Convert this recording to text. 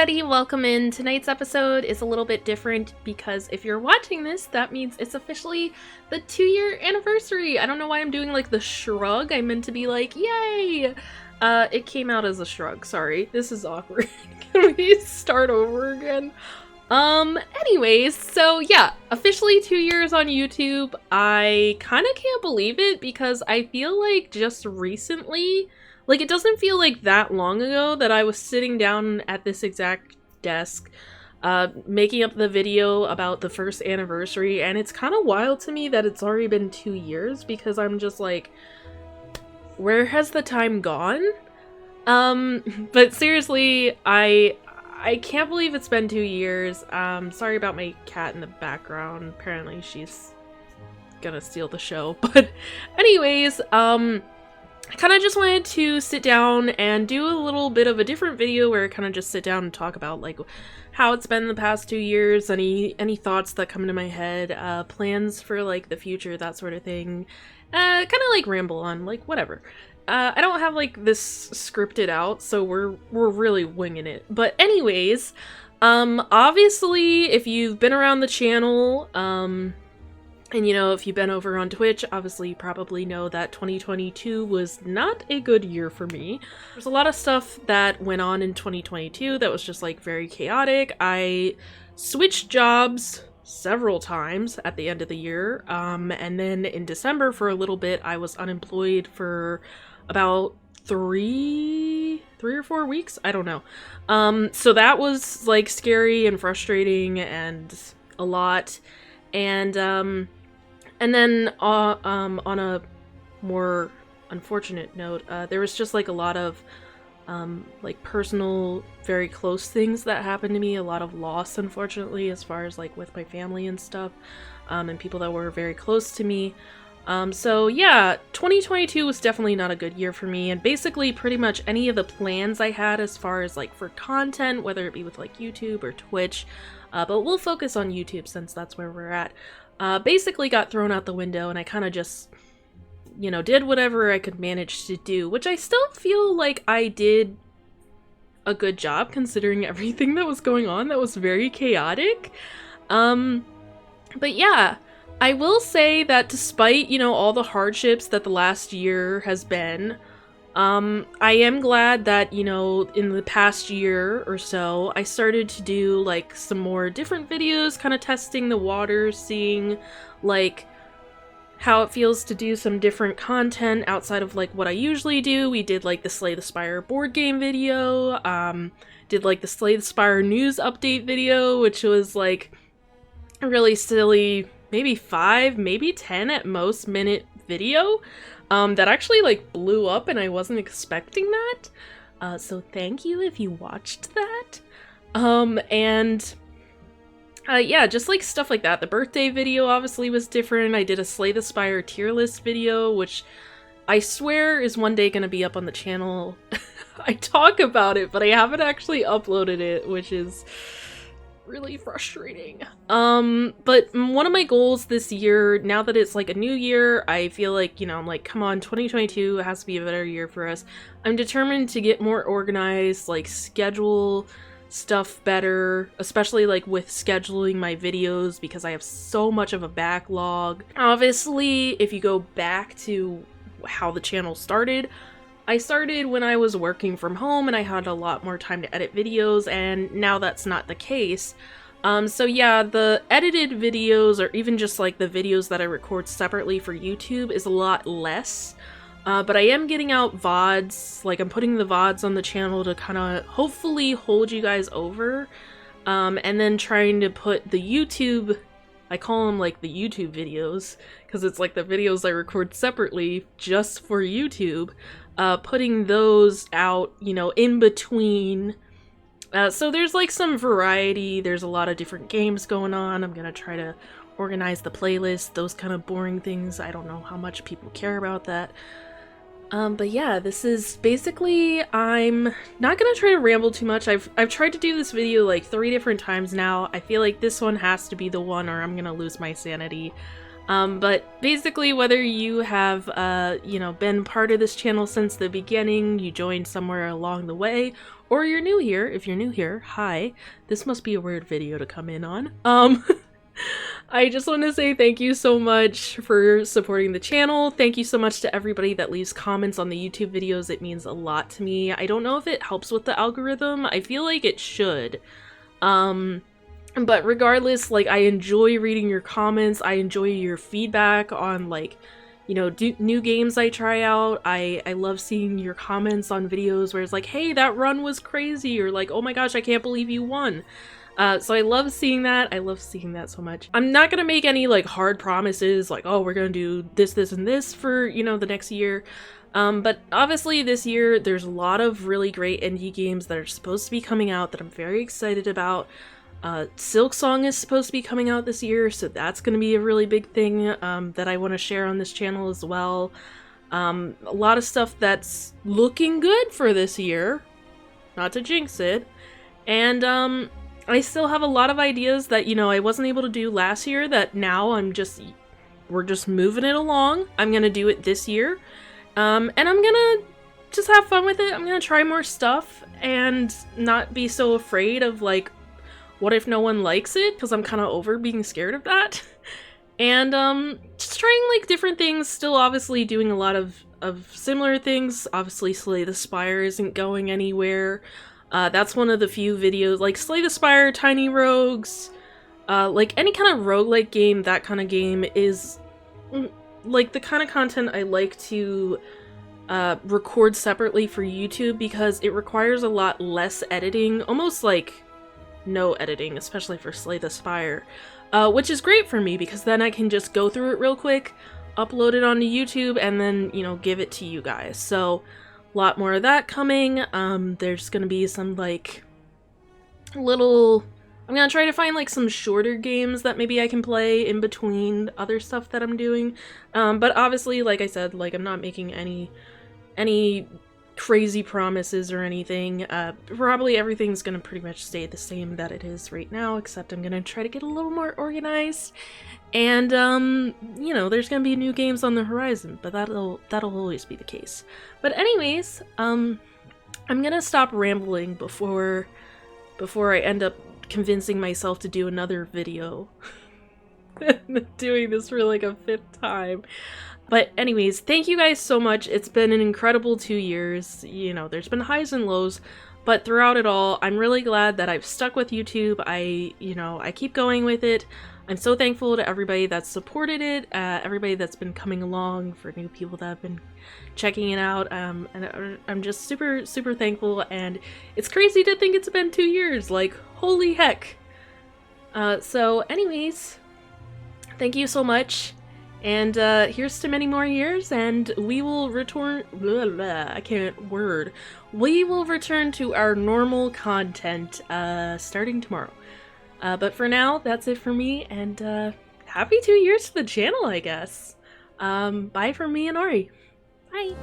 everybody, welcome in. Tonight's episode is a little bit different because if you're watching this, that means it's officially the 2-year anniversary. I don't know why I'm doing like the shrug. I meant to be like, yay! It came out as a shrug, sorry. This is awkward. Can we start over again? Anyways, so yeah, officially 2 years on YouTube. I kind of can't believe it because I feel like just recently, like, it doesn't feel like that long ago that I was sitting down at this exact desk, making up the video about the first anniversary, and it's kind of wild to me that it's already been 2 years because I'm just like, where has the time gone? But seriously, I can't believe it's been 2 years. Sorry about my cat in the background. Apparently she's gonna steal the show. But anyways, I kind of just wanted to sit down and do a little bit of a different video where I kind of just sit down and talk about like how it's been the past 2 years, any thoughts that come into my head, plans for like the future, that sort of thing. Kind of like ramble on, like whatever. I don't have like this scripted out, so we're really winging it. But anyways, obviously if you've been around the channel, and you know, if you've been over on Twitch, obviously you probably know that 2022 was not a good year for me. There's a lot of stuff that went on in 2022 that was just like very chaotic. I switched jobs several times at the end of the year, and then in December for a little bit I was unemployed for about three or 4 weeks, I don't know. So that was like scary and frustrating and a lot. And then on a more unfortunate note, there was just like a lot of like personal, very close things that happened to me, a lot of loss, unfortunately, as far as like with my family and stuff, and people that were very close to me. So yeah, 2022 was definitely not a good year for me, and basically pretty much any of the plans I had as far as like for content, whether it be with like YouTube or Twitch, but we'll focus on YouTube since that's where we're at, basically got thrown out the window, and I kind of just, you know, did whatever I could manage to do, which I still feel like I did a good job considering everything that was going on. That was very chaotic. But yeah, I will say that despite, you know, all the hardships that the last year has been, I am glad that, you know, in the past year or so, I started to do, like, some more different videos, kind of testing the waters, seeing, like, how it feels to do some different content outside of, like, what I usually do. We did, like, the Slay the Spire board game video, did, like, the Slay the Spire news update video, which was, like, a really silly, maybe 5, maybe 10 at most minute video. That actually like blew up and I wasn't expecting that. So thank you if you watched that. Yeah, just like stuff like that. The birthday video obviously was different. I did a Slay the Spire tier list video, which I swear is one day gonna be up on the channel. I talk about it, but I haven't actually uploaded it, which is really frustrating. But one of my goals this year, now that it's like a new year, I feel like, you know, I'm like, come on, 2022 has to be a better year for us. I'm determined to get more organized, like schedule stuff better, especially like with scheduling my videos because I have so much of a backlog. Obviously, if you go back to how the channel started, I started when I was working from home and I had a lot more time to edit videos, and now that's not the case. So yeah, the edited videos, or even just like the videos that I record separately for YouTube, is a lot less. But I am getting out VODs, like I'm putting the VODs on the channel to kind of hopefully hold you guys over. And then trying to put the YouTube, I call them like the YouTube videos, because it's like the videos I record separately just for YouTube. Putting those out, you know, in between. So there's like some variety, there's a lot of different games going on. I'm gonna try to organize the playlist, those kind of boring things. I don't know how much people care about that. But yeah, this is basically, I'm not gonna try to ramble too much. I've tried to do this video like 3 different times now. I feel like this one has to be the one or I'm gonna lose my sanity. But basically, whether you have, you know, been part of this channel since the beginning, you joined somewhere along the way, or you're new here. If you're new here, hi. This must be a weird video to come in on. I just want to say thank you so much for supporting the channel. Thank you so much to everybody that leaves comments on the YouTube videos. It means a lot to me. I don't know if it helps with the algorithm. I feel like it should. But regardless, like, I enjoy reading your comments. I enjoy your feedback on, like, you know, new games I try out. I love seeing your comments on videos where it's like, hey, that run was crazy, or like, oh my gosh, I can't believe you won. So I love seeing that. I love seeing that so much. I'm not gonna make any like hard promises like, oh, we're gonna do this, this, and this for, you know, the next year. But obviously this year there's a lot of really great indie games that are supposed to be coming out that I'm very excited about. Silksong is supposed to be coming out this year, so that's gonna be a really big thing that I want to share on this channel as well. A lot of stuff that's looking good for this year, not to jinx it. And I still have a lot of ideas that, you know, I wasn't able to do last year that now we're just moving it along. I'm gonna do it this year. And I'm gonna just have fun with it. I'm gonna try more stuff and not be so afraid of, like, what if no one likes it? Because I'm kind of over being scared of that. And just trying, like, different things. Still obviously doing a lot of similar things. Obviously Slay the Spire isn't going anywhere. That's one of the few videos, like Slay the Spire, Tiny Rogues, like any kind of roguelike game, that kind of game is like the kind of content I like to record separately for YouTube because it requires a lot less editing, almost like no editing, especially for Slay the Spire, which is great for me because then I can just go through it real quick, upload it onto YouTube, and then, you know, give it to you guys. So a lot more of that coming. There's gonna be some, like, I'm gonna try to find, like, some shorter games that maybe I can play in between other stuff that I'm doing. But obviously, like I said, like, I'm not making any crazy promises or anything. Probably everything's gonna pretty much stay the same that it is right now, except I'm gonna try to get a little more organized. And, you know, there's gonna be new games on the horizon, but that'll always be the case. But anyways, I'm gonna stop rambling before I end up convincing myself to do another video. Doing this for like a 5th time. But anyways, thank you guys so much. It's been an incredible 2 years. You know, there's been highs and lows, but throughout it all, I'm really glad that I've stuck with YouTube. I keep going with it. I'm so thankful to everybody that's supported it, everybody that's been coming along, for new people that have been checking it out, and I'm just super, super thankful, and it's crazy to think it's been 2 years, like, holy heck. So anyways, thank you so much, and here's to many more years, and we will return, we will return to our normal content, starting tomorrow. But for now, that's it for me, and happy 2 years to the channel, I guess. Bye from me and Ari. Bye!